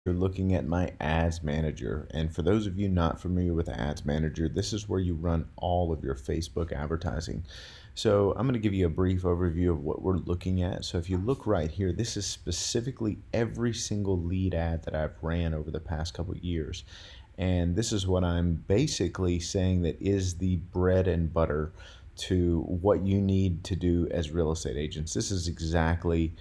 You're looking at my ads manager. And for those of you not familiar with the ads manager, this is where you run all of your Facebook advertising. So I'm going to give you a brief overview of what we're looking at. So if you look right here, this is specifically every single lead ad that I've ran over the past couple of years. And this is what I'm basically saying that is the bread and butter to what you need to do as real estate agents. This is exactly,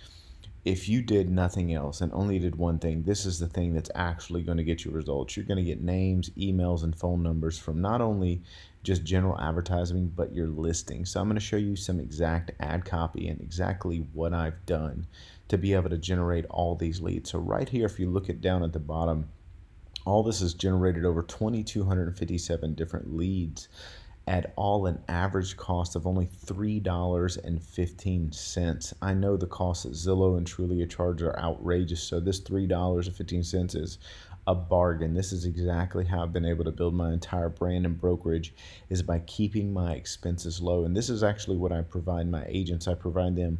if you did nothing else and only did one thing, this is the thing that's actually going to get you results. You're going to get names, emails, and phone numbers from not only just general advertising, but your listing. So I'm going to show you some exact ad copy and exactly what I've done to be able to generate all these leads. So right here, if you look at down at the bottom, all this has generated over 2,257 different leads at all an average cost of only $3.15. I know the costs that Zillow and Trulia charge are outrageous, so this $3.15 is a bargain. This is exactly how I've been able to build my entire brand and brokerage, is by keeping my expenses low. And this is actually what I provide my agents. I provide them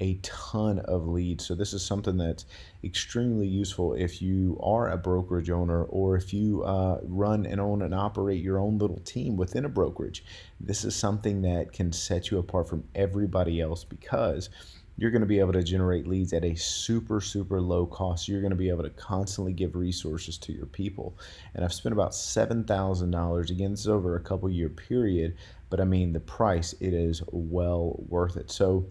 a ton of leads. So this is something that's extremely useful if you are a brokerage owner, or if you run and own and operate your own little team within a brokerage. This is something that can set you apart from everybody else, because you're going to be able to generate leads at a super low cost. You're going to be able to constantly give resources to your people. And I've spent about $7,000. Again, this is over a couple year period, but I mean, the price, it is well worth it. So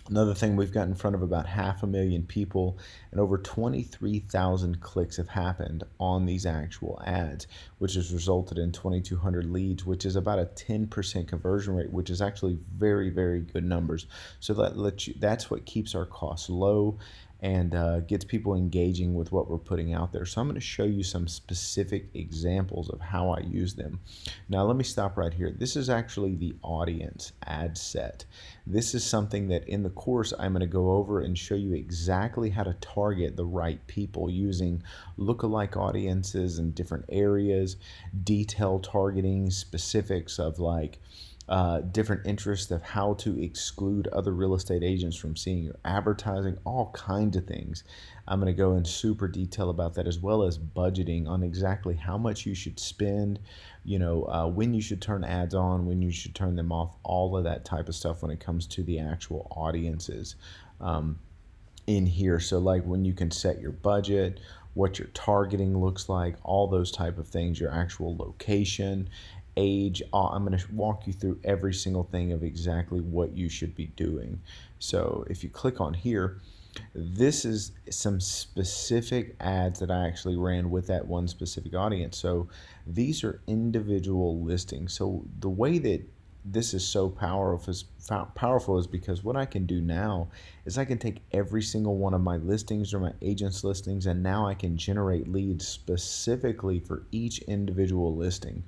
another thing, we've got in front of about 500,000 people, and over 23,000 clicks have happened on these actual ads, which has resulted in 2,200 leads, which is about a 10% conversion rate, which is actually very good numbers. So that's what keeps our costs low and gets people engaging with what we're putting out there. So I'm going to show you some specific examples of how I use them. Now let me stop right here. This is actually the audience ad set. This is something that in the course I'm going to go over and show you exactly how to target the right people using lookalike audiences in different areas, detailed targeting, specifics of like different interests, of how to exclude other real estate agents from seeing your advertising, all kinds of things. I'm going to go in super detail about that, as well as budgeting on exactly how much you should spend, when you should turn ads on, when you should turn them off, all of that type of stuff when it comes to the actual audiences in here. So like when you can set your budget, what your targeting looks like, all those type of things, your actual location, age. I'm going to walk you through every single thing of exactly what you should be doing. So if you click on here, this is some specific ads that I actually ran with that one specific audience. So these are individual listings. So the way that this is so powerful is because what I can do now is I can take every single one of my listings or my agents listings, and now I can generate leads specifically for each individual listing.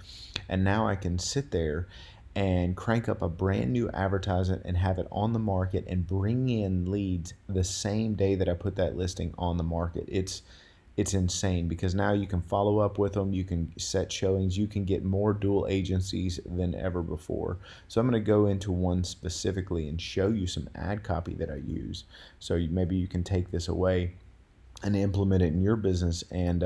And now I can sit there and crank up a brand new advertisement and have it on the market and bring in leads the same day that I put that listing on the market. It's insane, because now you can follow up with them, you can set showings, you can get more dual agencies than ever before. So I'm going to go into one specifically and show you some ad copy that I use. So maybe you can take this away and implement it in your business, and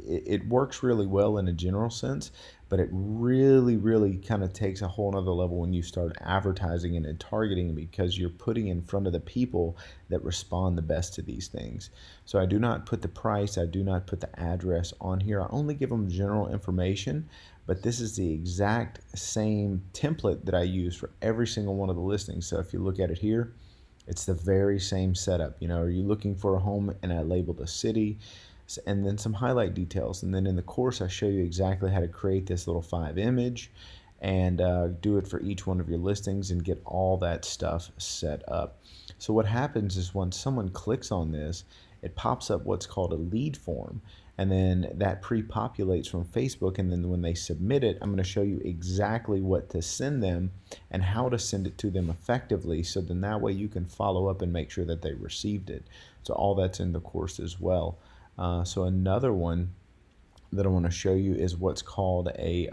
it works really well in a general sense, but it really kind of takes a whole nother level when you start advertising and targeting, because you're putting in front of the people that respond the best to these things. So I do not put the price, I do not put the address on here, I only give them general information. But this is the exact same template that I use for every single one of the listings. So if you look at it here, it's the very same setup. Are you looking for a home? And I labeled a city, and then some highlight details. And then in the course, I show you exactly how to create this little 5 image and do it for each one of your listings and get all that stuff set up. So what happens is when someone clicks on this, it pops up what's called a lead form. And then that pre-populates from Facebook, and then when they submit it, I'm going to show you exactly what to send them and how to send it to them effectively, so then that way you can follow up and make sure that they received it. So all that's in the course as well. So another one that I want to show you is what's called a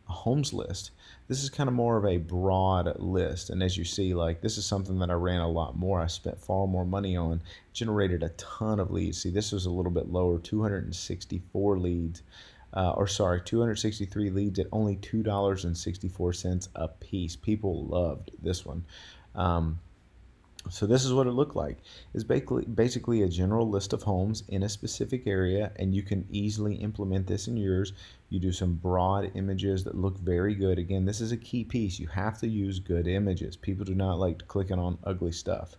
a homes list. This is kind of more of a broad list. And as you see, like this is something that I ran a lot more. I spent far more money on, generated a ton of leads. See, this was a little bit lower, 264 leads. Or sorry, 263 leads at only $2.64 a piece. People loved this one. So this is what it looked like. It's basically a general list of homes in a specific area, and you can easily implement this in yours. You do some broad images that look very good. Again, this is a key piece. You have to use good images. People do not like clicking on ugly stuff.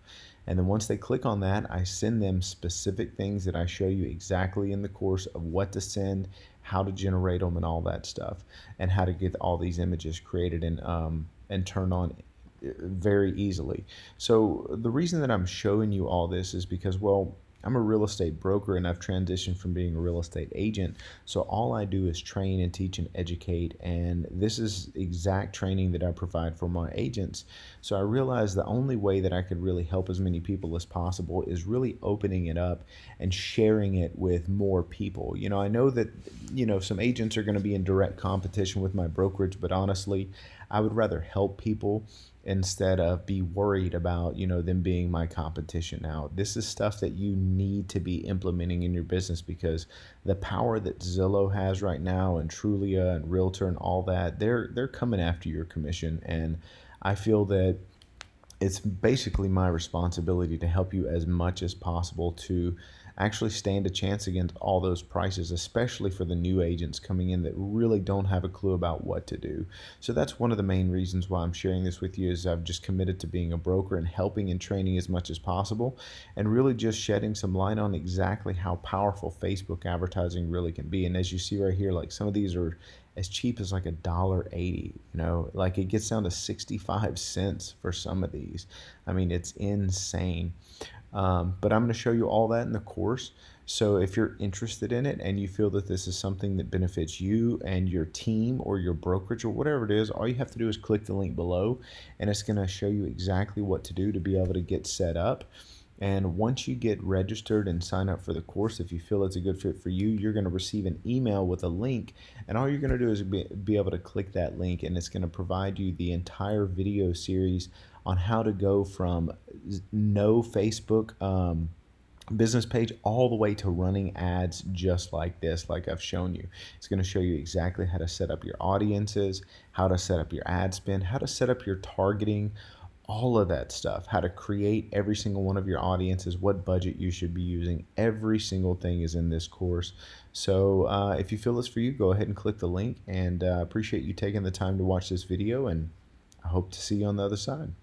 And then once they click on that, I send them specific things that I show you exactly in the course of what to send, how to generate them, and all that stuff, and how to get all these images created and turned on very easily. So the reason that I'm showing you all this is because, well, I'm a real estate broker and I've transitioned from being a real estate agent. So all I do is train and teach and educate. And this is exact training that I provide for my agents. So I realized the only way that I could really help as many people as possible is really opening it up and sharing it with more people. I know that, some agents are going to be in direct competition with my brokerage, but honestly, I would rather help people instead of be worried about them being my competition. Now this is stuff that you need to be implementing in your business, because the power that Zillow has right now and Trulia and Realtor and all that, they're coming after your commission. And I feel that it's basically my responsibility to help you as much as possible to actually stand a chance against all those prices, especially for the new agents coming in that really don't have a clue about what to do. So that's one of the main reasons why I'm sharing this with you, is I've just committed to being a broker and helping and training as much as possible, and really just shedding some light on exactly how powerful Facebook advertising really can be. And as you see right here, like some of these are as cheap as like $1.80, like it gets down to 65 cents for some of these. I mean, it's insane. But I'm going to show you all that in the course. So if you're interested in it and you feel that this is something that benefits you and your team or your brokerage or whatever it is, all you have to do is click the link below, and it's going to show you exactly what to do to be able to get set up. And once you get registered and sign up for the course, if you feel it's a good fit for you, you're going to receive an email with a link. And all you're going to do is be able to click that link, and it's going to provide you the entire video series on how to go from no Facebook business page all the way to running ads just like this, like I've shown you. It's going to show you exactly how to set up your audiences, how to set up your ad spend, how to set up your targeting, all of that stuff, how to create every single one of your audiences, what budget you should be using. Every single thing is in this course. So if you feel it's for you, go ahead and click the link, and appreciate you taking the time to watch this video, and I hope to see you on the other side.